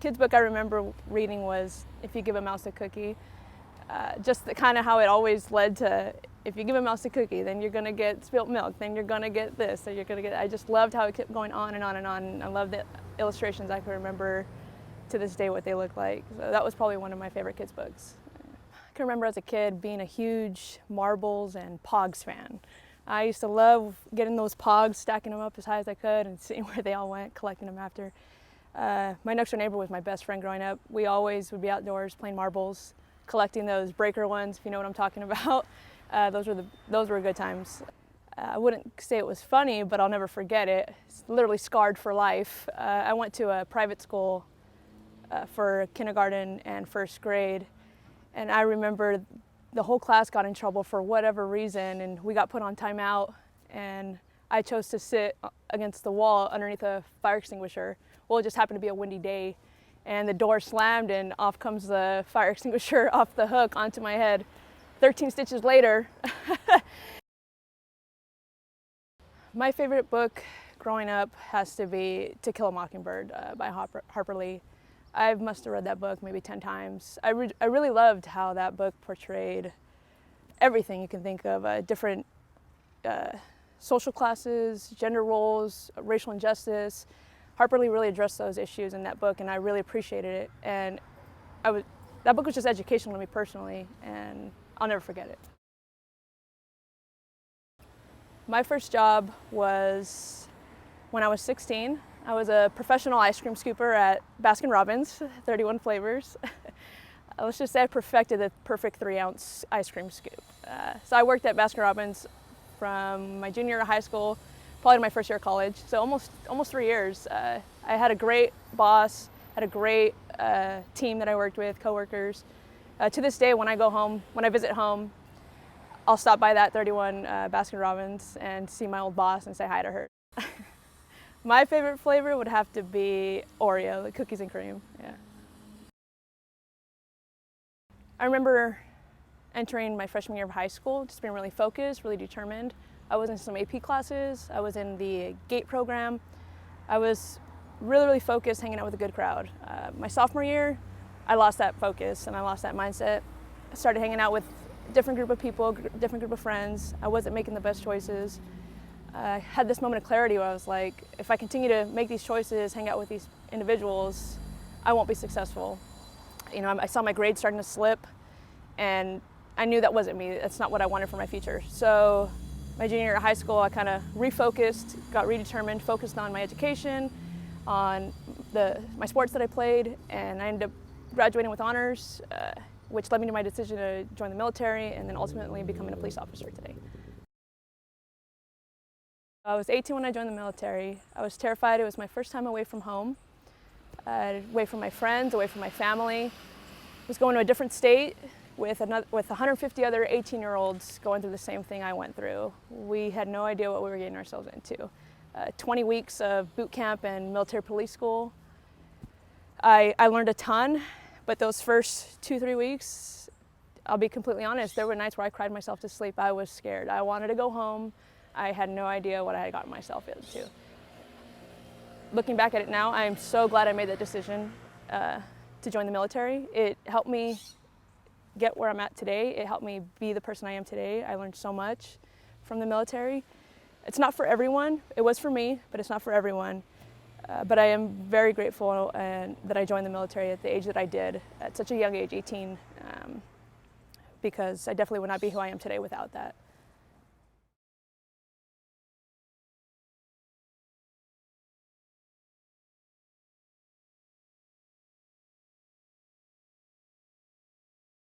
kid's book I remember reading was If You Give a Mouse a Cookie. Just kind of how it always led to, if you give a mouse a cookie, then you're gonna get spilt milk, then you're gonna get this, or you're gonna get, I just loved how it kept going on and on and on. And I love the illustrations. I can remember to this day what they look like. So that was probably one of my favorite kids' books. I can remember as a kid being a huge Marbles and Pogs fan. I used to love getting those Pogs, stacking them up as high as I could and seeing where they all went, collecting them after. My next door neighbor was my best friend growing up. We always would be outdoors playing marbles, collecting those breaker ones, if you know what I'm talking about. Those were good times. I wouldn't say it was funny, but I'll never forget it. It's literally scarred for life. I went to a private school for kindergarten and first grade, and I remember the whole class got in trouble for whatever reason, and we got put on timeout, and I chose to sit against the wall underneath a fire extinguisher. Well, it just happened to be a windy day, and the door slammed and off comes the fire extinguisher off the hook onto my head. 13 stitches later. My favorite book growing up has to be To Kill a Mockingbird by Harper Lee. I must have read that book maybe 10 times. I really loved how that book portrayed everything you can think of, different social classes, gender roles, racial injustice. Harper Lee really addressed those issues in that book, and I really appreciated it. And that book was just educational to me personally, and I'll never forget it. My first job was when I was 16. I was a professional ice cream scooper at Baskin-Robbins, 31 flavors. Let's just say I perfected the perfect 3-ounce ice cream scoop. So I worked at Baskin-Robbins from my junior year of high school, probably to my first year of college, so almost 3 years. I had a great boss, had a great team that I worked with, coworkers. To this day, when I visit home, I'll stop by that 31 Baskin-Robbins and see my old boss and say hi to her. My favorite flavor would have to be Oreo, the cookies and cream. Yeah. I remember entering my freshman year of high school, just being really focused, really determined. I was in some AP classes, I was in the GATE program. I was really focused, hanging out with a good crowd. My sophomore year, I lost that focus and I lost that mindset. I started hanging out with a different group of people, different group of friends. I wasn't making the best choices. I had this moment of clarity where I was like, if I continue to make these choices, hang out with these individuals, I won't be successful. You know, I saw my grades starting to slip, and I knew that wasn't me. That's not what I wanted for my future. So my junior year of high school, I kind of refocused, got redetermined, focused on my education, on my sports that I played, and I ended up graduating with honors, which led me to my decision to join the military and then ultimately becoming a police officer today. I was 18 when I joined the military. I was terrified. It was my first time away from home, away from my friends, away from my family. I was going to a different state with 150 other 18-year-olds going through the same thing I went through. We had no idea what we were getting ourselves into. 20 weeks of boot camp and military police school. I learned a ton, but those first 2-3 weeks, I'll be completely honest, there were nights where I cried myself to sleep. I was scared. I wanted to go home. I had no idea what I had gotten myself into. Looking back at it now, I'm so glad I made that decision to join the military. It helped me get where I'm at today. It helped me be the person I am today. I learned so much from the military. It's not for everyone. It was for me, but it's not for everyone. But I am very grateful that I joined the military at the age that I did, at such a young age, 18, because I definitely would not be who I am today without that.